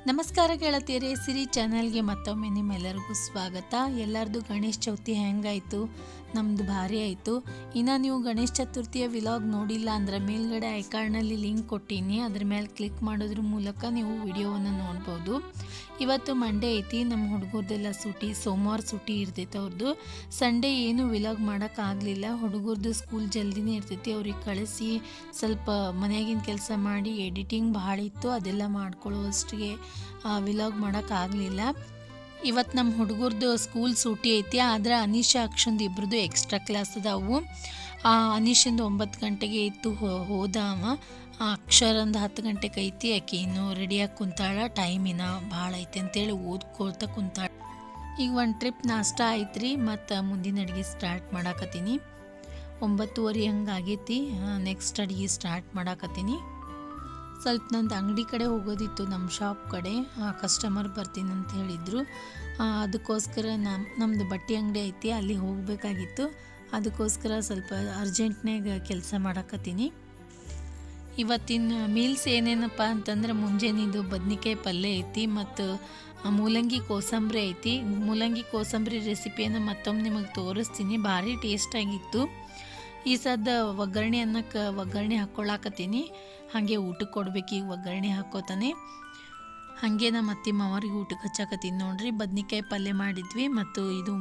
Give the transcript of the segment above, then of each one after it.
ನಮಸ್ಕಾರ ಗೆಳತಿಯರೇ, ಸಿರಿ ಚಾನಲ್ಗೆ ಮತ್ತೊಮ್ಮೆ ನಿಮ್ಮೆಲ್ಲರಿಗೂ ಸ್ವಾಗತ. ಎಲ್ಲರದು ಗಣೇಶ ಚೌತಿ ಹೆಂಗಾಯಿತು? ನಮ್ಮದು ಭಾರಿ ಆಯಿತು. ಇನ್ನು ನೀವು ಗಣೇಶ ಚತುರ್ಥಿಯ ವಿಲಾಗ್ ನೋಡಿಲ್ಲ ಅಂದರೆ ಮೇಲ್ಗಡೆ ಐಕಾರ್ಡ್ನಲ್ಲಿ ಲಿಂಕ್ ಕೊಟ್ಟೀನಿ, ಅದ್ರ ಮೇಲೆ ಕ್ಲಿಕ್ ಮಾಡೋದ್ರ ಮೂಲಕ ನೀವು ವಿಡಿಯೋವನ್ನು ನೋಡ್ಬೋದು. ಇವತ್ತು ಮಂಡೇ ಐತಿ, ನಮ್ಮ ಹುಡುಗರದೆಲ್ಲ ಸೂಟಿ, ಸೋಮವಾರ ಸೂಟಿ ಇರ್ತೈತೆ ಅವ್ರದ್ದು. ಸಂಡೇ ಏನು ವಿಲಾಗ್ ಮಾಡೋಕ್ಕಾಗಲಿಲ್ಲ, ಹುಡುಗರದ್ದು ಸ್ಕೂಲ್ ಜಲ್ದಿನೇ ಇರ್ತೈತಿ. ಅವ್ರಿಗೆ ಕಳಿಸಿ ಸ್ವಲ್ಪ ಮನೆಯಾಗಿನ ಕೆಲಸ ಮಾಡಿ ಎಡಿಟಿಂಗ್ ಭಾಳ ಇತ್ತು, ಅದೆಲ್ಲ ಮಾಡ್ಕೊಳ್ಳುವಷ್ಟಿಗೆ ವಿಲಾಗ್ ಮಾಡೋಕ್ಕಾಗಲಿಲ್ಲ. ಇವತ್ತು ನಮ್ಮ ಹುಡುಗರದು ಸ್ಕೂಲ್ ಸೂಟಿ ಐತಿ, ಆದರೆ ಅನೀಶಾ ಅಕ್ಷಂದು ಇಬ್ಬರದು ಎಕ್ಸ್ಟ್ರಾ ಕ್ಲಾಸ್ ಅದಾವು. ಅನೀಶಂದು 9 ಗಂಟೆಗೆ ಇತ್ತು, ಹೋದ ಅವ. ಅಕ್ಷರಂದು 10 ಗಂಟೆಗೆ ಐತಿ. ಆಕೆ ಇನ್ನೂ ರೆಡಿಯಾಗಿ ಕುಂತಾಳ, ಟೈಮಿನ ಭಾಳ ಐತಿ ಅಂತೇಳಿ ಓದ್ಕೊಳ್ತಾ ಕುಂತಾಳ. ಈಗ ಒಂದು ಟ್ರಿಪ್ ನಾಷ್ಟ ಆಯ್ತು, ಮತ್ತು ಮುಂದಿನ ಅಡುಗೆ ಸ್ಟಾರ್ಟ್ ಮಾಡಾಕತ್ತೀನಿ. 9:30 ಹಂಗೆ ಆಗೈತಿ. ನೆಕ್ಸ್ಟ್ ಅಡುಗೆ ಸ್ಟಾರ್ಟ್ ಮಾಡಾಕತ್ತೀನಿ. ಸ್ವಲ್ಪ ನಂದು ಅಂಗಡಿ ಕಡೆ ಹೋಗೋದಿತ್ತು, ನಮ್ಮ ಶಾಪ್ ಕಡೆ. ಕಸ್ಟಮರ್ ಬರ್ತೀನಿ ಅಂತ ಹೇಳಿದರು. ಅದಕ್ಕೋಸ್ಕರ ನಮ್ಮದು ಬಟ್ಟೆ ಅಂಗಡಿ ಐತಿ, ಅಲ್ಲಿ ಹೋಗಬೇಕಾಗಿತ್ತು. ಅದಕ್ಕೋಸ್ಕರ ಸ್ವಲ್ಪ ಅರ್ಜೆಂಟ್ನಾಗ ಕೆಲಸ ಮಾಡಾಕತ್ತೀನಿ. ಇವತ್ತಿನ ಮೀಲ್ಸ್ ಏನೇನಪ್ಪ ಅಂತಂದ್ರೆ, ಮುಂಜಾನೆದು ಬದ್ನಿಕಾಯಿ ಪಲ್ಯ ಐತಿ ಮತ್ತು ಮೂಲಂಗಿ ಕೋಸಂಬರಿ ಐತಿ. ಮೂಲಂಗಿ ಕೋಸಂಬರಿ ರೆಸಿಪಿಯನ್ನು ಮತ್ತೊಮ್ಮೆ ನಿಮಗೆ ತೋರಿಸ್ತೀನಿ, ಭಾರಿ ಟೇಸ್ಟಾಗಿತ್ತು. ಈ ಸದ್ದ ಒಗ್ಗರಣೆ ಅನ್ನಕ್ಕೆ ಒಗ್ಗರಣೆ ಹಾಕ್ಕೊಳ್ಳಾಕತ್ತೀನಿ. ಹಾಗೆ ಊಟಕ್ಕೆ ಕೊಡ್ಬೇಕು, ಈಗ ಒಗ್ಗರಣೆ ಹಾಕ್ಕೋತಾನೆ. ಹಾಗೆ ನಮ್ಮ ಅತ್ತೆ ಮಾವರಿಗೆ ಊಟಕ್ಕೆ ಹಚ್ಚಾಕತ್ತೀನಿ ನೋಡ್ರಿ. ಬದ್ನಿಕಾಯಿ ಪಲ್ಯ ಮಾಡಿದ್ವಿ ಮತ್ತು ಇದು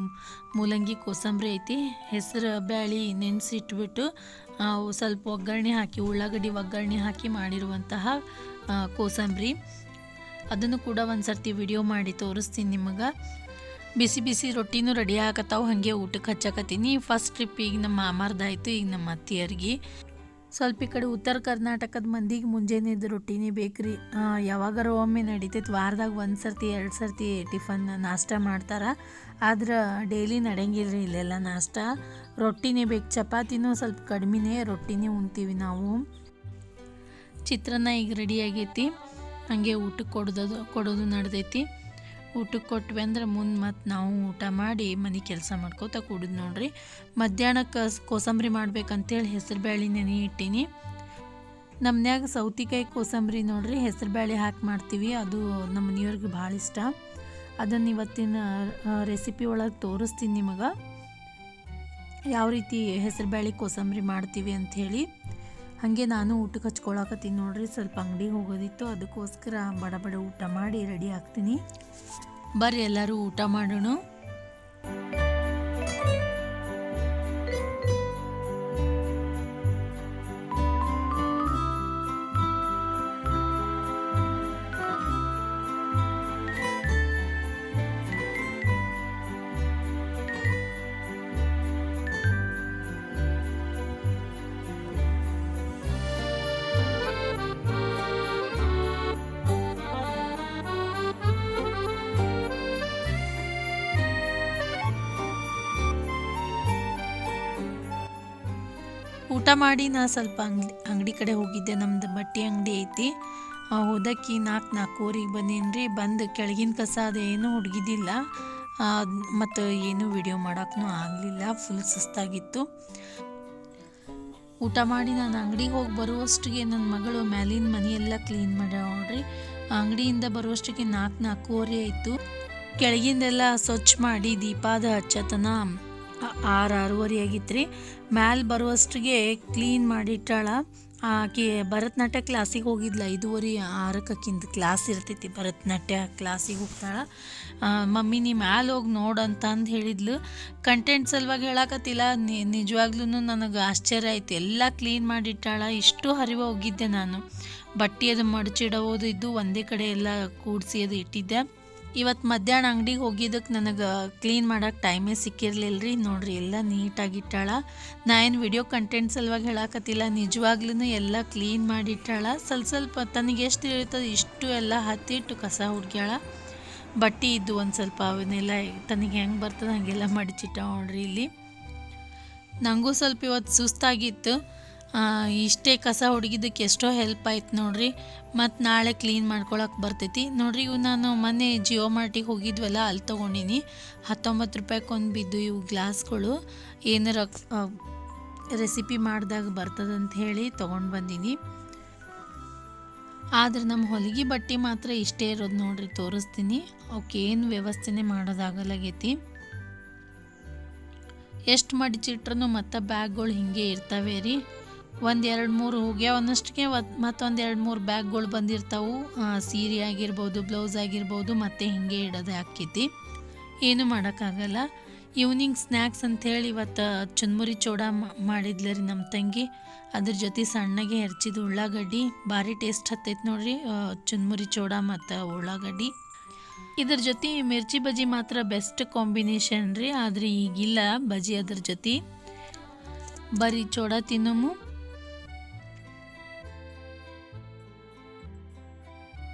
ಮೂಲಂಗಿ ಕೋಸಂಬರಿ ಐತಿ. ಹೆಸರು ಬ್ಯಾಳಿ ನೆನೆಸಿಟ್ಬಿಟ್ಟು ಸ್ವಲ್ಪ ಒಗ್ಗರಣೆ ಹಾಕಿ, ಉಳ್ಳಾಗಡ್ಡಿ ಒಗ್ಗರಣೆ ಹಾಕಿ ಮಾಡಿರುವಂತಹ ಕೋಸಂಬರಿ. ಅದನ್ನು ಕೂಡ ಒಂದು ಸರ್ತಿ ವಿಡಿಯೋ ಮಾಡಿ ತೋರಿಸ್ತೀನಿ ನಿಮಗೆ. ಬಿಸಿ ಬಿಸಿ ರೊಟ್ಟಿನೂ ರೆಡಿ ಆಗತ್ತಾವು, ಹಾಗೆ ಊಟಕ್ಕೆ ಹಚ್ಚಾಕತ್ತೀನಿ. ಫಸ್ಟ್ ಟ್ರಿಪ್ ಈಗ ನಮ್ಮ ಮಾಮಾರ್ದಾಯ್ತು, ಈಗ ನಮ್ಮ ಅತ್ತಿಯರಿಗೆ. ಸ್ವಲ್ಪ ಈ ಕಡೆ ಉತ್ತರ ಕರ್ನಾಟಕದ ಮಂದಿಗೆ ಮುಂಜಾನೆದು ರೊಟ್ಟಿನೇ ಬೇಕ್ರಿ. ಯಾವಾಗಾರ ಒಮ್ಮೆ ನಡೀತೈತೆ, ವಾರದಾಗ 1 ಸರ್ತಿ 2 ಸರ್ತಿ ಟಿಫನ್ ನಾಷ್ಟ ಮಾಡ್ತಾರೆ. ಆದ್ರೆ ಡೈಲಿ ನಡೆಯಂಗಿಲ್ಲ ಇಲ್ಲೆಲ್ಲ ನಾಷ್ಟ. ರೊಟ್ಟಿನೇ ಬೇಕು, ಚಪಾತಿನೂ ಸ್ವಲ್ಪ ಕಡಿಮೆನೇ, ರೊಟ್ಟಿನೇ ಉಣ್ತೀವಿ ನಾವು. ಚಿತ್ರಾನ್ನ ಈಗ ರೆಡಿ ಆಗೈತಿ, ಹಾಗೆ ಊಟಕ್ಕೆ ಕೊಡೋದು ನಡೆದೈತಿ. ಊಟಕ್ಕೆ ಕೊಟ್ವಿ ಅಂದ್ರೆ ಮುಂದೆ ಮತ್ತು ನಾವು ಊಟ ಮಾಡಿ ಮನೆ ಕೆಲಸ ಮಾಡ್ಕೋತಾ ಕೂಡುದು ನೋಡ್ರಿ. ಮಧ್ಯಾಹ್ನಕ್ಕೆ ಕೋಸಂಬರಿ ಮಾಡ್ಬೇಕಂತೇಳಿ ಹೆಸರು ಬ್ಯಾಳಿ ನೆನೆ ಇಟ್ಟೀನಿ. ನಮ್ಮನ್ಯಾಗ ಸೌತಿಕಾಯಿ ಕೋಸಂಬರಿ ನೋಡ್ರಿ, ಹೆಸರು ಬ್ಯಾಳಿ ಹಾಕಿ ಮಾಡ್ತೀವಿ. ಅದು ನಮ್ಮ ಮನೆಯವ್ರಿಗೆ ಭಾಳ ಇಷ್ಟ. ಅದನ್ನು ಇವತ್ತಿನ ರೆಸಿಪಿ ಒಳಗೆ ತೋರಿಸ್ತೀನಿ ನಿಮಗೆ, ಯಾವ ರೀತಿ ಹೆಸರು ಬ್ಯಾಳಿ ಕೋಸಂಬರಿ ಮಾಡ್ತೀವಿ ಅಂಥೇಳಿ. ಹಾಗೆ ನಾನು ಊಟಕ್ಕೆ ಹಚ್ಕೊಳಕತ್ತೀನಿ ನೋಡ್ರಿ. ಸ್ವಲ್ಪ ಅಂಗಡಿಗೆ ಹೋಗೋದಿತ್ತು, ಅದಕ್ಕೋಸ್ಕರ ಬಡ ಬಡ ಊಟ ಮಾಡಿ ರೆಡಿ ಆಗ್ತೀನಿ. ಬರ್ರಿ ಎಲ್ಲರೂ ಊಟ ಮಾಡೋಣ. ಊಟ ಮಾಡಿ ನಾ ಸ್ವಲ್ಪ ಅಂಗಡಿ ಕಡೆ ಹೋಗಿದ್ದೆ. ನಮ್ಮದು ಬಟ್ಟೆ ಅಂಗಡಿ ಐತಿ. ಹೋದಕ್ಕೆ 4:04 ಬಂದೇನ್ರಿ. ಬಂದು ಕೆಳಗಿನ ಕಸ ಅದೇನೂ ಹುಡುಗಿದ್ದಿಲ್ಲ ಮತ್ತು ಏನೂ ವಿಡಿಯೋ ಮಾಡೋಕ್ಕೂ ಆಗಲಿಲ್ಲ, ಫುಲ್ ಸುಸ್ತಾಗಿತ್ತು. ಊಟ ಮಾಡಿ ನಾನು ಅಂಗಡಿಗೆ ಹೋಗಿ ಬರುವಷ್ಟಿಗೆ ನನ್ನ ಮಗಳು ಮ್ಯಾಲಿನ ಮನೆಯೆಲ್ಲ ಕ್ಲೀನ್ ಮಾಡ್ಯಾಳ ನೋಡ್ರಿ. ಅಂಗಡಿಯಿಂದ ಬರುವಷ್ಟಿಗೆ 4:04 ಆಯಿತು. ಕೆಳಗಿಂದೆಲ್ಲ ಸ್ವಚ್ಛ ಮಾಡಿ ದೀಪಾದ ಹಚ್ಚತನ 6:30 ಆಗಿತ್ತು. ಮ್ಯಾಲೆ ಬರುವಷ್ಟಿಗೆ ಕ್ಲೀನ್ ಮಾಡಿಟ್ಟಾಳ. ಆಕೆ ಭರತನಾಟ್ಯ ಕ್ಲಾಸಿಗೆ ಹೋಗಿದ್ಲ, 5:30 ಆಕಿಂದು ಕ್ಲಾಸ್ ಇರ್ತೈತಿ, ಭರತನಾಟ್ಯ ಕ್ಲಾಸಿಗೆ ಹೋಗ್ತಾಳೆ. ಮಮ್ಮಿ ನೀ ಮ್ಯಾಲೆ ಹೋಗಿ ನೋಡಂತಂದು ಹೇಳಿದ್ಲು. ಕಂಟೆಂಟ್ ಸಲುವಾಗಿ ಹೇಳಕತ್ತಿಲ್ಲ, ನಿಜವಾಗ್ಲೂ ನನಗೆ ಆಶ್ಚರ್ಯ ಆಯ್ತು. ಎಲ್ಲ ಕ್ಲೀನ್ ಮಾಡಿಟ್ಟಾಳ. ಇಷ್ಟು ಹರಿವ ಹೋಗಿದ್ದೆ ನಾನು. ಬಟ್ಟೆ ಅದು ಮಡಚಿಡೋದು ಇದ್ದು ಒಂದೇ ಕಡೆ ಎಲ್ಲ ಕೂಡಿಸಿ ಅದು ಇಟ್ಟಿದ್ದೆ. ಇವತ್ತು ಮಧ್ಯಾಹ್ನ ಅಂಗಡಿಗೆ ಹೋಗಿದ್ದಕ್ಕೆ ನನಗೆ ಕ್ಲೀನ್ ಮಾಡೋಕ್ಕೆ ಟೈಮೇ ಸಿಕ್ಕಿರಲಿಲ್ಲ ರೀ. ನೋಡಿರಿ ಎಲ್ಲ ನೀಟಾಗಿಟ್ಟಾಳ. ನಾ ಏನು ವಿಡಿಯೋ ಕಂಟೆಂಟ್ ಸಲುವಾಗಿ ಹೇಳಕತ್ತಿಲ್ಲ, ನಿಜವಾಗ್ಲೂ ಎಲ್ಲ ಕ್ಲೀನ್ ಮಾಡಿಟ್ಟಾಳ. ಸ್ವಲ್ಪ ತನಗೆ ಎಷ್ಟು ಇರ್ತದೆ ಇಷ್ಟು ಎಲ್ಲ ಹತ್ತಿಟ್ಟು ಕಸ ಹುಡ್ಕ್ಯಾಳ. ಬಟ್ಟೆ ಇದ್ದು ಒಂದು ಸ್ವಲ್ಪ ಅವನ್ನೆಲ್ಲ ತನಗೆ ಹೆಂಗೆ ಬರ್ತದೆ ಹಾಗೆಲ್ಲ ಮಡಿಚಿಟ್ಟ ನೋಡ್ರಿ. ಇಲ್ಲಿ ನನಗೂ ಸ್ವಲ್ಪ ಇವತ್ತು ಸುಸ್ತಾಗಿತ್ತು. ಇಷ್ಟೇ ಕಸ ಹುಡುಗಿದ್ದಕ್ಕೆ ಎಷ್ಟೋ ಹೆಲ್ಪ್ ಆಯ್ತು ನೋಡ್ರಿ. ಮತ್ತು ನಾಳೆ ಕ್ಲೀನ್ ಮಾಡ್ಕೊಳಕ್ಕೆ ಬರ್ತೈತಿ ನೋಡ್ರಿ. ಇವು ನಾನು ಮೊನ್ನೆ ಜಿಯೋ ಮಾರ್ಟಿಗೆ ಹೋಗಿದ್ವಲ್ಲ, ಅಲ್ಲಿ ತೊಗೊಂಡಿನಿ. 19 ರೂಪಾಯಿಗೊಂದು ಬಿದ್ದು ಇವು ಗ್ಲಾಸ್ಗಳು. ಏನಾರ ರೆಸಿಪಿ ಮಾಡಿದಾಗ ಬರ್ತದಂತ ಹೇಳಿ ತೊಗೊಂಡು ಬಂದೀನಿ. ಆದ್ರೆ ನಮ್ಮ ಹೊಲಿಗೆ ಬಟ್ಟೆ ಮಾತ್ರ ಇಷ್ಟೇ ಇರೋದು ನೋಡ್ರಿ, ತೋರಿಸ್ತೀನಿ. ಅವಕ್ಕೇನು ವ್ಯವಸ್ಥೆನೇ ಮಾಡೋದಾಗಲಾಗೈತಿ. ಎಷ್ಟು ಮಡಿಚಿಟ್ರೂ ಮತ್ತು ಬ್ಯಾಗ್ಗಳು ಹಿಂಗೆ ಇರ್ತವೆ ರೀ. 1-2-3 ಹೋಗ್ಯಾವ ಅನ್ನಷ್ಟಕ್ಕೆ ಮತ್ತೊಂದು 2-3 ಬ್ಯಾಗ್ಗಳು ಬಂದಿರ್ತಾವೆ. ಸೀರೆ ಆಗಿರ್ಬೋದು, ಬ್ಲೌಸ್ ಆಗಿರ್ಬೋದು, ಮತ್ತು ಹಿಂಗೆ ಇಡೋದೇ ಆಕ್ಕೈತಿ. ಏನು ಮಾಡೋಕ್ಕಾಗಲ್ಲ. ಈವ್ನಿಂಗ್ ಸ್ನ್ಯಾಕ್ಸ್ ಅಂಥೇಳಿ ಇವತ್ತು ಚುನ್ಮುರಿ ಚೂಡ ಮಾಡಿದ್ಲ ರೀ ನಮ್ಮ ತಂಗಿ. ಅದ್ರ ಜೊತೆ ಸಣ್ಣಗೆ ಹೆಚ್ಚಿದ ಉಳ್ಳಾಗಡ್ಡಿ ಭಾರಿ ಟೇಸ್ಟ್ ಹತ್ತೈತೆ ನೋಡ್ರಿ, ಚುನ್ಮುರಿ ಚೂಡ ಮತ್ತು ಉಳ್ಳಾಗಡ್ಡಿ. ಇದ್ರ ಜೊತೆ ಮಿರ್ಚಿ ಬಜ್ಜಿ ಮಾತ್ರ ಬೆಸ್ಟ್ ಕಾಂಬಿನೇಷನ್ ರೀ. ಆದರೆ ಈಗಿಲ್ಲ ಬಜ್ಜಿ ಅದ್ರ ಜೊತೆ. ಬರೀ ಚೂಡ ತಿನ್ನೋಮು.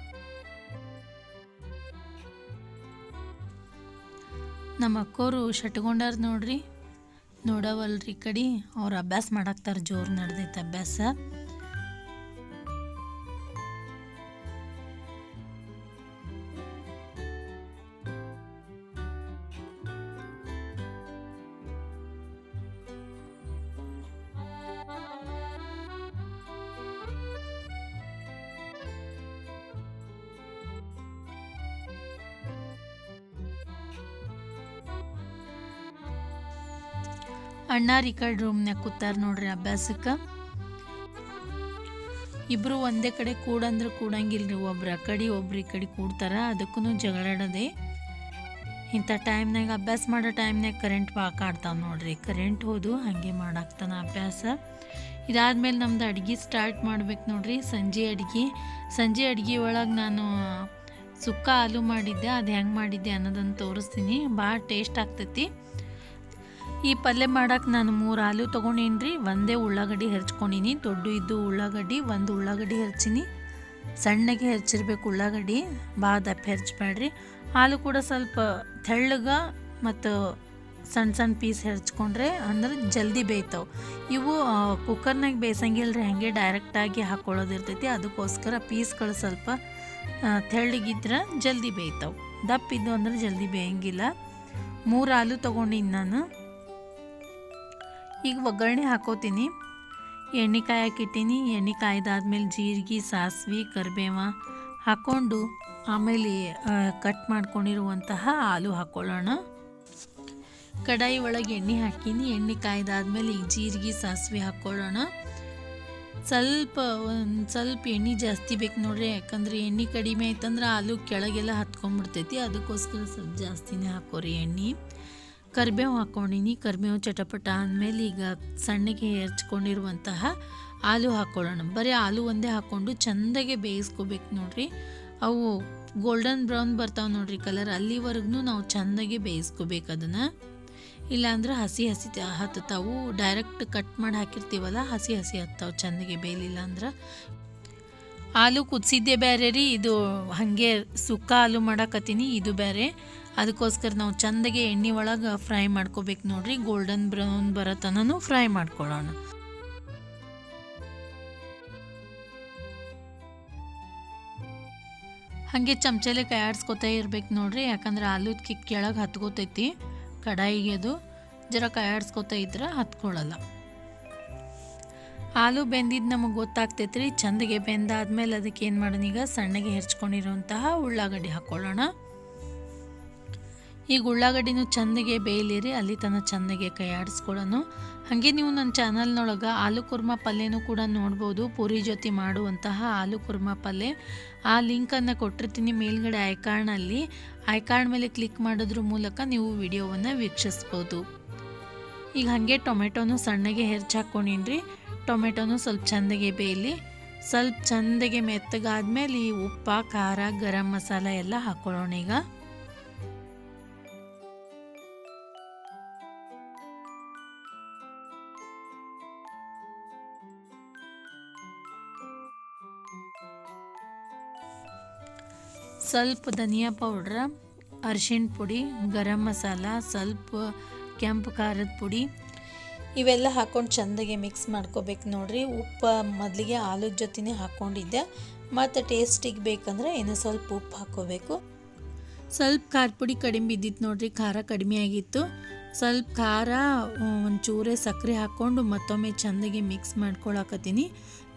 ನಮ್ಮ ಅಕ್ಕೋರು ಶಟ್ಕೊಂಡಾರ ನೋಡ್ರಿ, ನೋಡವಲ್ರಿ ಕಡೆ. ಅವ್ರು ಅಭ್ಯಾಸ ಮಾಡಾಕ್ತಾರೆ, ಜೋರು ನಡೆದೈತೆ ಅಭ್ಯಾಸ. ಅಣ್ಣಾರು ಈ ಕಡೆ ರೂಮ್ನಾಗ ಕೂತಾರ ನೋಡ್ರಿ ಅಭ್ಯಾಸಕ್ಕೆ. ಇಬ್ಬರು ಒಂದೇ ಕಡೆ ಕೂಡಂದ್ರೆ ಕೂಡಂಗಿಲ್ರಿ, ಒಬ್ರು ಆ ಕಡೆ ಒಬ್ರು ಈ ಕಡೆ ಕೂಡ್ತಾರ. ಅದಕ್ಕೂ ಜಗಳಾಡೋದೆ. ಇಂಥ ಟೈಮ್ನಾಗ ಅಭ್ಯಾಸ ಮಾಡೋ ಟೈಮ್ನಾಗ ಕರೆಂಟ್ ಕಾಡ್ತಾವೆ ನೋಡ್ರಿ. ಕರೆಂಟ್ ಹೋದು ಹಾಗೆ ಮಾಡಾಕ್ತಾನ ಅಭ್ಯಾಸ. ಇದಾದ್ಮೇಲೆ ನಮ್ದು ಅಡುಗೆ ಸ್ಟಾರ್ಟ್ ಮಾಡ್ಬೇಕು ನೋಡ್ರಿ. ಸಂಜೆ ಅಡುಗೆ ಒಳಗೆ ನಾನು ಸುಕ್ಕ ಆಲೂ ಮಾಡಿದ್ದೆ. ಅದು ಹೆಂಗೆ ಮಾಡಿದ್ದೆ ಅನ್ನೋದನ್ನು ತೋರಿಸ್ತೀನಿ. ಭಾಳ ಟೇಸ್ಟ್ ಆಗ್ತೈತಿ. ಈ ಪಲ್ಯ ಮಾಡೋಕೆ ನಾನು 3 ಆಲೂ ತೊಗೊಂಡೀನಿ ರೀ. ಒಂದೇ ಉಳ್ಳಾಗಡ್ಡಿ ಹೆರ್ಚ್ಕೊಂಡೀನಿ. ದೊಡ್ಡ ಇದ್ದು ಉಳ್ಳಾಗಡ್ಡಿ, ಒಂದು ಉಳ್ಳಾಗಡ್ಡಿ ಹೆರ್ಚೀನಿ. ಸಣ್ಣಗೆ ಹೆರ್ಚಿರ್ಬೇಕು ಉಳ್ಳಾಗಡ್ಡಿ, ಭಾಳ ದಪ್ಪ ಹೆರ್ಚ್ಬೇಡ್ರಿ. ಆಲೂ ಕೂಡ ಸ್ವಲ್ಪ ತೆಳ್ಳಗೆ ಮತ್ತು ಸಣ್ಣ ಪೀಸ್ ಹೆರ್ಚ್ಕೊಂಡ್ರೆ ಅಂದ್ರೆ ಜಲ್ದಿ ಬೇಯ್ತಾವೆ. ಇವು ಕುಕ್ಕರ್ನಾಗ ಬೇಯಿಸಂಗಿಲ್ಲ ರೀ, ಹಾಗೆ ಡೈರೆಕ್ಟಾಗಿ ಹಾಕ್ಕೊಳ್ಳೋದಿರ್ತೈತಿ. ಅದಕ್ಕೋಸ್ಕರ ಪೀಸ್ಗಳು ಸ್ವಲ್ಪ ತೆಳ್ಳಗಿದ್ರೆ ಜಲ್ದಿ ಬೇಯ್ತಾವೆ. ದಪ್ಪಿದ್ದು ಅಂದ್ರೆ ಜಲ್ದಿ ಬೇಯಂಗಿಲ್ಲ. 3 ಆಲೂ ತೊಗೊಂಡಿನಿ ನಾನು. ಈಗ ಒಗ್ಗರಣೆ ಹಾಕೋತೀನಿ. ಎಣ್ಣೆ ಕಾಯಕ್ಕಿಟ್ಟೀನಿ. ಎಣ್ಣೆ ಕಾಯ್ದಾದ್ಮೇಲೆ ಜೀರಿಗೆ, ಸಾಸಿವೆ, ಕರಿಬೇವ ಹಾಕ್ಕೊಂಡು ಆಮೇಲೆ ಕಟ್ ಮಾಡ್ಕೊಂಡಿರುವಂತಹ ಆಲೂ ಹಾಕ್ಕೊಳ್ಳೋಣ. ಕಡಾಯಿ ಒಳಗೆ ಎಣ್ಣೆ ಹಾಕೀನಿ. ಎಣ್ಣೆ ಕಾಯ್ದಾದ್ಮೇಲೆ ಈಗ ಜೀರಿಗೆ, ಸಾಸಿವೆ ಹಾಕ್ಕೊಳ್ಳೋಣ. ಒಂದು ಸ್ವಲ್ಪ ಎಣ್ಣೆ ಜಾಸ್ತಿ ಬೇಕು ನೋಡ್ರಿ, ಯಾಕಂದ್ರೆ ಎಣ್ಣೆ ಕಡಿಮೆ ಆಯ್ತಂದ್ರೆ ಆಲೂ ಕೆಳಗೆಲ್ಲ ಹತ್ಕೊಂಡ್ಬಿಡ್ತೈತಿ. ಅದಕ್ಕೋಸ್ಕರ ಸ್ವಲ್ಪ ಜಾಸ್ತಿನೇ ಹಾಕೋರಿ ಎಣ್ಣೆ. ಕರಿಬೇವು ಹಾಕ್ಕೊಂಡಿನಿ. ಕರಿಬೇವು ಚಟಪಟ ಅಂದಮೇಲೆ ಈಗ ಸಣ್ಣಗೆ ಹೆರ್ಚ್ಕೊಂಡಿರುವಂತಹ ಆಲೂ ಹಾಕ್ಕೊಳ್ಳೋಣ. ಬರೀ ಆಲೂ ಒಂದೇ ಹಾಕ್ಕೊಂಡು ಚೆಂದಾಗೆ ಬೇಯಿಸ್ಕೋಬೇಕು ನೋಡ್ರಿ. ಅವು ಗೋಲ್ಡನ್ ಬ್ರೌನ್ ಬರ್ತಾವೆ ನೋಡ್ರಿ ಕಲರ್, ಅಲ್ಲಿವರೆಗೂ ನಾವು ಚೆಂದಾಗೆ ಬೇಯಿಸ್ಕೋಬೇಕು ಅದನ್ನು. ಇಲ್ಲಾಂದ್ರೆ ಹಸಿ ಹತ್ತತಾವು. ಡೈರೆಕ್ಟ್ ಕಟ್ ಮಾಡಿ ಹಾಕಿರ್ತೀವಲ್ಲ, ಹಸಿ ಹತ್ತಾವು ಚೆಂದಾಗೆ ಬೇಯಲಿಲ್ಲ ಅಂದ್ರೆ. ಆಲೂ ಕುದಿಸಿದ್ದೆ ಬೇರೆ ರೀ, ಇದು ಹಾಗೆ ಸುಕ್ಕ ಆಲೂ ಮಾಡಾಕತ್ತೀನಿ, ಇದು ಬೇರೆ. ಅದಕ್ಕೋಸ್ಕರ ನಾವು ಚೆಂದಾಗೆ ಎಣ್ಣೆ ಒಳಗೆ ಫ್ರೈ ಮಾಡ್ಕೋಬೇಕು ನೋಡ್ರಿ. ಗೋಲ್ಡನ್ ಬ್ರೌನ್ ಬರೋ ತನಕ ಫ್ರೈ ಮಾಡ್ಕೊಳ್ಳೋಣ. ಹಾಗೆ ಚಮಚಲೆ ಕೈ ಆಡಿಸ್ಕೊತಾ ಇರ್ಬೇಕು ನೋಡ್ರಿ, ಯಾಕಂದ್ರೆ ಆಲೂದಕ್ಕೆ ಕೆಳಗೆ ಹತ್ಕೋತೈತಿ ಕಡಾಯಿಗೆ. ಅದು ಜರ ಕೈ ಆಡಿಸ್ಕೊತಾ ಇದ್ರೆ ಹತ್ಕೊಳ್ಳಲ್ಲ. ಆಲೂ ಬೆಂದಿದ್ದು ನಮಗೆ ಗೊತ್ತಾಗ್ತೈತೆ ರೀ. ಚೆಂದಾಗೆ ಬೆಂದಾದ್ಮೇಲೆ ಅದಕ್ಕೆ ಏನು ಮಾಡೋಣ, ಈಗ ಸಣ್ಣಗೆ ಹೆರ್ಚ್ಕೊಂಡಿರುವಂತಹ ಉಳ್ಳಾಗಡ್ಡಿ ಹಾಕ್ಕೊಳ್ಳೋಣ. ಈಗ ಉಳ್ಳಾಗಡ್ಡಿನೂ ಚೆಂದಾಗೆ ಬೇಯಲಿರಿ, ಅಲ್ಲಿ ತನಕ ಚೆಂದಾಗೆ ಕೈ ಆಡಿಸ್ಕೊಳ್ಳೋಣ. ಹಾಗೆ ನೀವು ನನ್ನ ಚಾನಲ್ನೊಳಗೆ ಆಲೂ ಕುರ್ಮಾ ಪಲ್ಯನೂ ಕೂಡ ನೋಡ್ಬೋದು. ಪೂರಿ ಜೊತೆ ಮಾಡುವಂತಹ ಆಲೂ ಕುರ್ಮಾ ಪಲ್ಯ, ಆ ಲಿಂಕನ್ನು ಕೊಟ್ಟಿರ್ತೀನಿ ಮೇಲ್ಗಡೆ ಐಕಾರ್ಡ್ನಲ್ಲಿ. ಐಕಾರ್ಡ್ ಮೇಲೆ ಕ್ಲಿಕ್ ಮಾಡೋದ್ರ ಮೂಲಕ ನೀವು ವಿಡಿಯೋವನ್ನು ವೀಕ್ಷಿಸ್ಬೋದು. ಈಗ ಹಾಗೆ ಟೊಮೆಟೊನು ಸಣ್ಣಗೆ ಹಾಕ್ಕೊಂಡೀನಿ ರೀ. ಟೊಮೆಟೊನು ಸ್ವಲ್ಪ ಚೆಂದಾಗೆ ಬೇಯಲಿ. ಸ್ವಲ್ಪ ಚೆಂದಾಗೆ ಮೆತ್ತಗಾದ್ಮೇಲೆ ಈ ಉಪ್ಪ, ಖಾರ, ಗರಂ ಮಸಾಲ ಎಲ್ಲ ಹಾಕ್ಕೊಳ್ಳೋಣ. ಈಗ ಸ್ವಲ್ಪ ಧನಿಯಾ ಪೌಡ್ರ, ಅರಿಶಿಣ ಪುಡಿ, ಗರಂ ಮಸಾಲ, ಸ್ವಲ್ಪ ಕೆಂಪು ಖಾರದ ಪುಡಿ ಇವೆಲ್ಲ ಹಾಕ್ಕೊಂಡು ಚೆಂದಾಗೆ ಮಿಕ್ಸ್ ಮಾಡ್ಕೋಬೇಕು ನೋಡ್ರಿ. ಉಪ್ಪು ಮೊದಲಿಗೆ ಆಲೂದ ಜೊತೆನೇ ಹಾಕ್ಕೊಂಡಿದ್ದೆ, ಮತ್ತು ಟೇಸ್ಟಿಗೆ ಬೇಕಂದ್ರೆ ಇನ್ನೂ ಸ್ವಲ್ಪ ಉಪ್ಪು ಹಾಕ್ಕೋಬೇಕು. ಸ್ವಲ್ಪ ಖಾರದ ಪುಡಿ ಕಡಿಮೆ ಬಿದ್ದಿತ್ತು ನೋಡ್ರಿ, ಖಾರ ಕಡಿಮೆ ಆಗಿತ್ತು. ಸ್ವಲ್ಪ ಖಾರ ಒಂಚೂರೇ ಸಕ್ಕರೆ ಹಾಕ್ಕೊಂಡು ಮತ್ತೊಮ್ಮೆ ಚೆಂದಾಗಿ ಮಿಕ್ಸ್ ಮಾಡ್ಕೊಳಕತ್ತೀನಿ.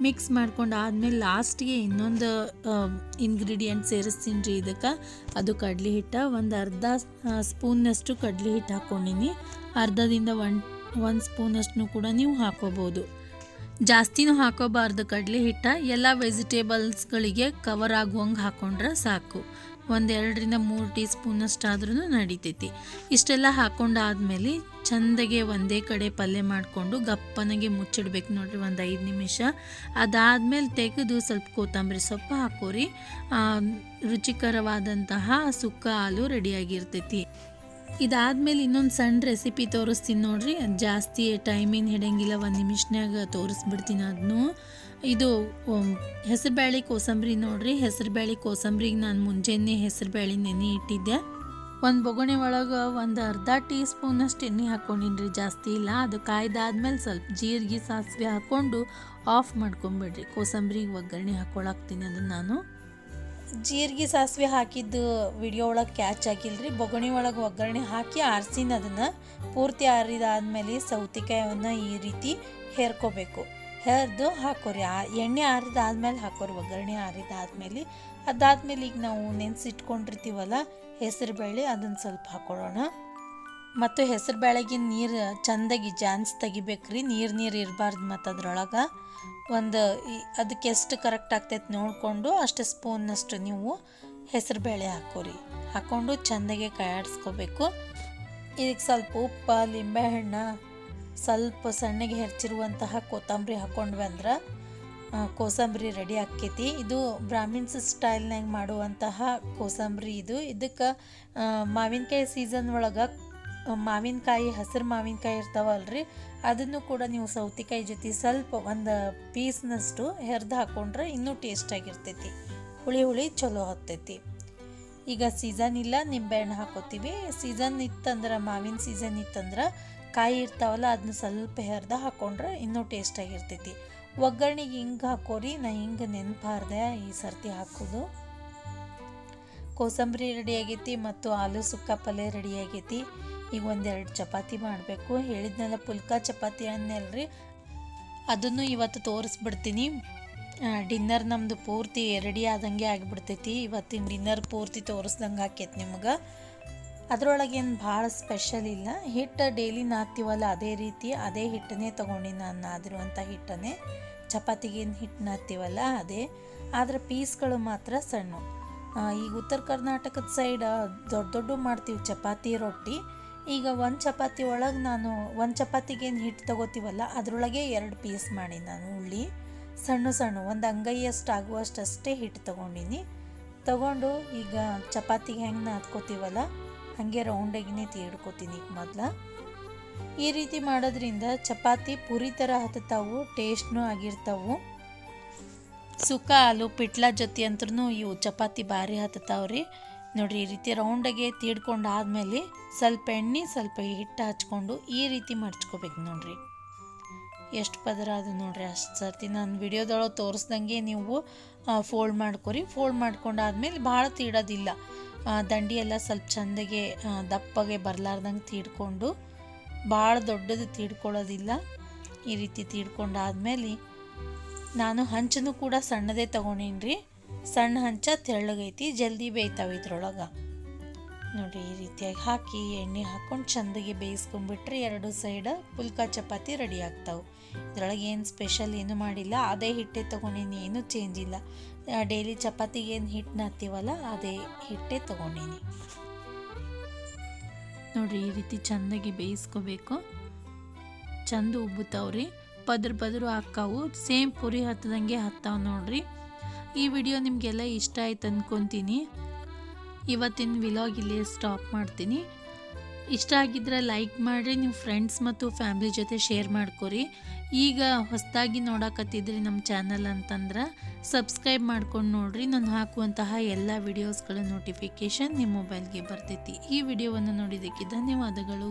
ಮಿಕ್ಸ್ ಮಾಡ್ಕೊಂಡು ಆದಮೇಲೆ ಲಾಸ್ಟಿಗೆ ಇನ್ನೊಂದು ಇಂಗ್ರೀಡಿಯೆಂಟ್ ಸೇರಿಸ್ತೀನಿ ರೀ ಇದಕ್ಕೆ. ಅದು ಕಡ್ಲೆ ಹಿಟ್ಟು. ಒಂದು ಅರ್ಧ ಸ್ಪೂನ್ನಷ್ಟು ಕಡ್ಲೆ ಹಿಟ್ಟು ಹಾಕ್ಕೊಂಡಿನಿ. ಅರ್ಧದಿಂದ ಒಂದು ಸ್ಪೂನಷ್ಟು ಕೂಡ ನೀವು ಹಾಕೋಬೋದು. ಜಾಸ್ತಿನೂ ಹಾಕೋಬಾರ್ದು ಕಡಲೆ ಹಿಟ್ಟ. ಎಲ್ಲ ವೆಜಿಟೇಬಲ್ಸ್ಗಳಿಗೆ ಕವರ್ ಆಗುವಂಗೆ ಹಾಕ್ಕೊಂಡ್ರೆ ಸಾಕು. 1-2-3 ಟೀ ಸ್ಪೂನಷ್ಟಾದ್ರೂ ನಡಿತೈತಿ. ಇಷ್ಟೆಲ್ಲ ಹಾಕ್ಕೊಂಡಾದ್ಮೇಲೆ ಚೆಂದಾಗೆ ಒಂದೇ ಕಡೆ ಪಲ್ಯ ಮಾಡಿಕೊಂಡು ಗಪ್ಪನಾಗೆ ಮುಚ್ಚಿಡ್ಬೇಕು ನೋಡ್ರಿ 1 5 ನಿಮಿಷ. ಅದಾದಮೇಲೆ ತೆಗೆದು ಸ್ವಲ್ಪ ಕೊತ್ತಂಬರಿ ಸೊಪ್ಪು ಹಾಕೋರಿ. ರುಚಿಕರವಾದಂತಹ ಸುಕ್ಕ ಹಾಲು ರೆಡಿಯಾಗಿರ್ತೈತಿ. ಇದಾದಮೇಲೆ ಇನ್ನೊಂದು ಸಣ್ಣ ರೆಸಿಪಿ ತೋರಿಸ್ತೀನಿ ನೋಡ್ರಿ. ಜಾಸ್ತಿ ಟೈಮಿನ ಹಿಡಂಗಿಲ್ಲ, 1 ನಿಮಿಷನಾಗ ತೋರಿಸ್ಬಿಡ್ತೀನಿ ಅದನ್ನು. ಇದು ಹೆಸರುಬೇಳೆ ಕೋಸಂಬರಿ ನೋಡ್ರಿ. ಹೆಸರುಬೇಳೆ ಕೋಸಂಬರಿಗೆ ನಾನು ಮುಂಜಾನೆ ಹೆಸರುಬೇಳೆ ನೆನೆ ಇಟ್ಟಿದ್ದೆ. ಒಂದು ಬೊಗಣೆ ಒಳಗೆ ಒಂದು ಅರ್ಧ ಟೀ ಸ್ಪೂನಷ್ಟು ಎಣ್ಣೆ ಹಾಕ್ಕೊಂಡಿನಿ ರೀ, ಜಾಸ್ತಿ ಇಲ್ಲ. ಅದು ಕಾಯ್ದಾದ್ಮೇಲೆ ಸ್ವಲ್ಪ ಜೀರಿಗೆ ಸಾಸಿವೆ ಹಾಕ್ಕೊಂಡು ಆಫ್ ಮಾಡ್ಕೊಂಬಿಡ್ರಿ. ಕೋಸಂಬರಿಗೆ ಒಗ್ಗರಣೆ ಹಾಕ್ಕೊಳಕ್ತೀನಿ ಅದನ್ನು ನಾನು. ಜೀರಿಗೆ ಸಾಸಿವೆ ಹಾಕಿದ್ದು ವಿಡಿಯೋ ಒಳಗೆ ಕ್ಯಾಚ್ ಆಗಿಲ್ಲರಿ. ಬೊಗಣಿ ಒಳಗೆ ಒಗ್ಗರಣೆ ಹಾಕಿ ಆರಿಸಿನ ಅದನ್ನು ಪೂರ್ತಿ ಆರಿದಾದ್ಮೇಲೆ ಸೌತೆಕಾಯನ್ನು ಈ ರೀತಿ ಹೇರ್ಕೋಬೇಕು. ಹೆರ್ದು ಹಾಕೋರಿ. ಎಣ್ಣೆ ಆರಿದಾದ್ಮೇಲೆ ಹಾಕೋರಿ, ಒಗ್ಗರಣೆ ಆರಿದಾದ್ಮೇಲೆ. ಅದಾದ್ಮೇಲೆ ಈಗ ನಾವು ನೆನೆಸಿಟ್ಕೊಂಡಿರ್ತೀವಲ್ಲ ಹೆಸರುಬೇಳೆ, ಅದನ್ನು ಸ್ವಲ್ಪ ಹಾಕೊಳ್ಳೋಣ. ಮತ್ತು ಹೆಸರುಬೇಳೆಗೆ ನೀರು ಚೆಂದಾಗಿ ಜಾನ್ಸ್ ತೆಗಿಬೇಕ್ರಿ. ನೀರು ಇರಬಾರ್ದು. ಮತ್ತು ಅದ್ರೊಳಗೆ ಅದಕ್ಕೆ ಎಷ್ಟು ಕರೆಕ್ಟ್ ಆಗ್ತೈತೆ ನೋಡಿಕೊಂಡು ಅಷ್ಟು ಸ್ಪೂನ್ನಷ್ಟು ನೀವು ಹೆಸರುಬೇಳೆ ಹಾಕೋರಿ. ಹಾಕ್ಕೊಂಡು ಚೆಂದಾಗೆ ಕೈಯಾಡಿಸ್ಕೋಬೇಕು. ಇದಕ್ಕೆ ಸ್ವಲ್ಪ ಉಪ್ಪು, ಲಿಂಬೆಹಣ್ಣು, ಸ್ವಲ್ಪ ಸಣ್ಣಗೆ ಹೆಚ್ಚಿರುವಂತಹ ಕೊತ್ತಂಬರಿ ಹಾಕ್ಕೊಂಡ್ವಿ ಅಂದ್ರೆ ಕೋಸಂಬರಿ ರೆಡಿ ಆಕ್ಕೈತಿ. ಇದು ಬ್ರಾಹ್ಮಿನ್ಸ್ ಸ್ಟೈಲ್ನಾಗ ಮಾಡುವಂತಹ ಕೋಸಂಬರಿ ಇದು. ಇದಕ್ಕೆ ಮಾವಿನಕಾಯಿ ಸೀಸನ್ ಒಳಗೆ ಮಾವಿನಕಾಯಿ, ಹಸಿರು ಮಾವಿನಕಾಯಿ ಇರ್ತಾವಲ್ರಿ, ಅದನ್ನು ಕೂಡ ನೀವು ಸೌತೆಕಾಯಿ ಜೊತೆ ಸ್ವಲ್ಪ ಒಂದು ಪೀಸ್ನಷ್ಟು ಹೆರ್ದು ಹಾಕ್ಕೊಂಡ್ರೆ ಇನ್ನೂ ಟೇಸ್ಟಾಗಿರ್ತೈತಿ. ಹುಳಿ ಚಲೋ ಹತ್ತೈತಿ. ಈಗ ಸೀಸನ್ ಇಲ್ಲ, ನಿಂಬೆಹಣ್ಣು ಹಾಕೋತೀವಿ. ಸೀಸನ್ ಇತ್ತಂದ್ರೆ, ಮಾವಿನ ಸೀಸನ್ ಇತ್ತಂದ್ರೆ ಕಾಯಿ ಇರ್ತಾವಲ್ಲ ಅದನ್ನ ಸ್ವಲ್ಪ ಹೆರ್ದು ಹಾಕ್ಕೊಂಡ್ರೆ ಇನ್ನೂ ಟೇಸ್ಟಾಗಿರ್ತೈತಿ. ಒಗ್ಗರಣೆಗೆ ಹಿಂಗೆ ಹಾಕೋರಿ. ನಾ ಹಿಂಗೆ ನೆನಪಾರ್ದೆ ಈ ಸರ್ತಿ ಹಾಕೋದು. ಕೋಸಂಬರಿ ರೆಡಿ ಆಗೈತಿ ಮತ್ತು ಆಲೂ ಸುಕ್ಕ ಪಲ್ಯ ರೆಡಿ ಆಗೈತಿ. ಈಗ 1-2 ಚಪಾತಿ ಮಾಡಬೇಕು. ಹೇಳಿದ್ನೆಲ್ಲ ಪುಲ್ಕ ಚಪಾತಿ ಅನ್ನಲ್ರಿ, ಅದನ್ನು ಇವತ್ತು ತೋರಿಸ್ಬಿಡ್ತೀನಿ. ಡಿನ್ನರ್ ನಮ್ಮದು ಪೂರ್ತಿ ರೆಡಿ ಆದಂಗೆ ಆಗಿಬಿಡ್ತೈತಿ. ಇವತ್ತಿನ ಡಿನ್ನರ್ ಪೂರ್ತಿ ತೋರಿಸ್ದಂಗೆ ಆಕೈತಿ ನಿಮ್ಗೆ. ಅದರೊಳಗೇನು ಭಾಳ ಸ್ಪೆಷಲ್ ಇಲ್ಲ. ಹಿಟ್ಟು ಡೈಲಿ ನಾದ್ತೀವಲ್ಲ ಅದೇ ರೀತಿ ಅದೇ ಹಿಟ್ಟನ್ನೇ ತೊಗೊಂಡು ನಾನು ನಾದಿರುವಂಥ ಹಿಟ್ಟನ್ನೇ. ಚಪಾತಿಗೇನು ಹಿಟ್ಟು ನಾದ್ತೀವಲ್ಲ ಅದೇ, ಆದರೆ ಪೀಸ್ಗಳು ಮಾತ್ರ ಸಣ್ಣ. ಈಗ ಉತ್ತರ ಕರ್ನಾಟಕದ ಸೈಡ್ ದೊಡ್ಡ ಮಾಡ್ತೀವಿ ಚಪಾತಿ ರೊಟ್ಟಿ. ಈಗ ಒಂದು ಚಪಾತಿ ಒಳಗೆ ನಾನು ಒಂದು ಚಪಾತಿಗೇನು ಹಿಟ್ಟು ತೊಗೋತೀವಲ್ಲ ಅದರೊಳಗೆ 2 ಪೀಸ್ ಮಾಡಿ ನಾನು ಉಳ್ಳಿ ಸಣ್ಣ ಒಂದು ಅಂಗೈಯಷ್ಟು ಆಗುವಷ್ಟೇ ಹಿಟ್ಟು ತೊಗೊಂಡಿನಿ. ತೊಗೊಂಡು ಈಗ ಚಪಾತಿಗೆ ಹೆಂಗೆ ನಾದ್ಕೋತೀವಲ್ಲ ಹಾಗೆ ರೌಂಡಾಗಿನೇ ತೀಡ್ಕೋತೀನಿ ಈಗ ಮೊದಲು. ಈ ರೀತಿ ಮಾಡೋದ್ರಿಂದ ಚಪಾತಿ ಪುರಿ ಥರ ಹತ್ತತಾವು, ಟೇಸ್ಟ್ನೂ ಆಗಿರ್ತಾವು. ಸುಕ್ಕ ಆಲೂ ಪಿಟ್ಲ ಜೊತೆ ಅಂದ್ರೂ ಇವು ಚಪಾತಿ ಭಾರಿ ಹತ್ತತಾವ್ರಿ ನೋಡ್ರಿ. ಈ ರೀತಿ ರೌಂಡಾಗೆ ತೀಡ್ಕೊಂಡು ಆದಮೇಲೆ ಸ್ವಲ್ಪ ಎಣ್ಣೆ ಸ್ವಲ್ಪ ಹಿಟ್ಟು ಹಚ್ಕೊಂಡು ಈ ರೀತಿ ಮಡ್ಚ್ಕೋಬೇಕು ನೋಡ್ರಿ. ಎಷ್ಟು ಪದರ ಅದು ನೋಡ್ರಿ. ಅಷ್ಟು ಸರ್ತಿ ನಾನು ವಿಡಿಯೋದೊಳಗೆ ತೋರಿಸ್ದಂಗೆ ನೀವು ಫೋಲ್ಡ್ ಮಾಡ್ಕೊರಿ. ಫೋಲ್ಡ್ ಮಾಡ್ಕೊಂಡಾದ್ಮೇಲೆ ಭಾಳ ತೀಡೋದಿಲ್ಲ. ದಂಡಿ ಎಲ್ಲ ಸ್ವಲ್ಪ ಚೆಂದಾಗೆ ದಪ್ಪಗೆ ಬರಲಾರ್ದಂಗೆ ತೀಡ್ಕೊಂಡು, ಭಾಳ ದೊಡ್ಡದು ತೀಡ್ಕೊಳ್ಳೋದಿಲ್ಲ. ಈ ರೀತಿ ತೀಡ್ಕೊಂಡಾದ್ಮೇಲೆ ನಾನು ಹಂಚನ್ನು ಕೂಡ ಸಣ್ಣದೇ ತೊಗೊಂಡೀನಿ ರೀ. ಸಣ್ಣ ಹಂಚ ತೆಳ್ಳಗೈತಿ, ಜಲ್ದಿ ಬೇಯ್ತಾವೆ ಇದ್ರೊಳಗೆ ನೋಡಿರಿ. ಈ ರೀತಿಯಾಗಿ ಹಾಕಿ ಎಣ್ಣೆ ಹಾಕ್ಕೊಂಡು ಚೆಂದಾಗಿ ಬೇಯಿಸ್ಕೊಂಡ್ಬಿಟ್ರೆ 2 ಸೈಡ್ ಪುಲ್ಕ ಚಪಾತಿ ರೆಡಿ ಆಗ್ತಾವೆ. ಇದ್ರೊಳಗೆ ಏನು ಸ್ಪೆಷಲ್ ಏನು ಮಾಡಿಲ್ಲ, ಅದೇ ಹಿಟ್ಟೆ ತೊಗೊಂಡೀನಿ, ಏನೂ ಚೇಂಜ್ ಇಲ್ಲ. ಡೈಲಿ ಚಪಾತಿಗೆ ಏನು ಹಿಟ್ಟು ನಾದ್ತೀವಲ್ಲ ಅದೇ ಹಿಟ್ಟೆ ತೊಗೊಂಡೀನಿ ನೋಡಿರಿ. ಈ ರೀತಿ ಚೆಂದಾಗಿ ಬೇಯಿಸ್ಕೋಬೇಕು. ಚೆಂದ ಉಬ್ಬುತ್ತಾವ್ರಿ, ಪದ್ರು ಹಾಕ್ಕಾವು. ಸೇಮ್ ಪುರಿ ಹತ್ತದಂಗೆ ಹತ್ತಾವು ನೋಡ್ರಿ. ಈ ವಿಡಿಯೋ ನಿಮಗೆಲ್ಲ ಇಷ್ಟ ಆಯ್ತು ಅಂದ್ಕೊತೀನಿ. ಇವತ್ತಿನ ವಿಲಾಗ್ ಇಲ್ಲೇ ಸ್ಟಾಪ್ ಮಾಡ್ತೀನಿ. ಇಷ್ಟ ಆಗಿದ್ರೆ ಲೈಕ್ ಮಾಡಿರಿ, ನಿಮ್ಮ ಫ್ರೆಂಡ್ಸ್ ಮತ್ತು ಫ್ಯಾಮ್ಲಿ ಜೊತೆ ಶೇರ್ ಮಾಡ್ಕೊರಿ. ಈಗ ಹೊಸದಾಗಿ ನೋಡಕತ್ತಿದ್ರಿ ನಮ್ಮ ಚಾನಲ್ ಅಂತಂದ್ರೆ ಸಬ್ಸ್ಕ್ರೈಬ್ ಮಾಡ್ಕೊಂಡು ನೋಡಿರಿ. ನಾನು ಹಾಕುವಂತಹ ಎಲ್ಲ ವಿಡಿಯೋಸ್ಗಳ ನೋಟಿಫಿಕೇಷನ್ ನಿಮ್ಮ ಮೊಬೈಲ್ಗೆ ಬರ್ತೈತಿ. ಈ ವಿಡಿಯೋವನ್ನು ನೋಡಿದ್ದಕ್ಕೆ ಧನ್ಯವಾದಗಳು.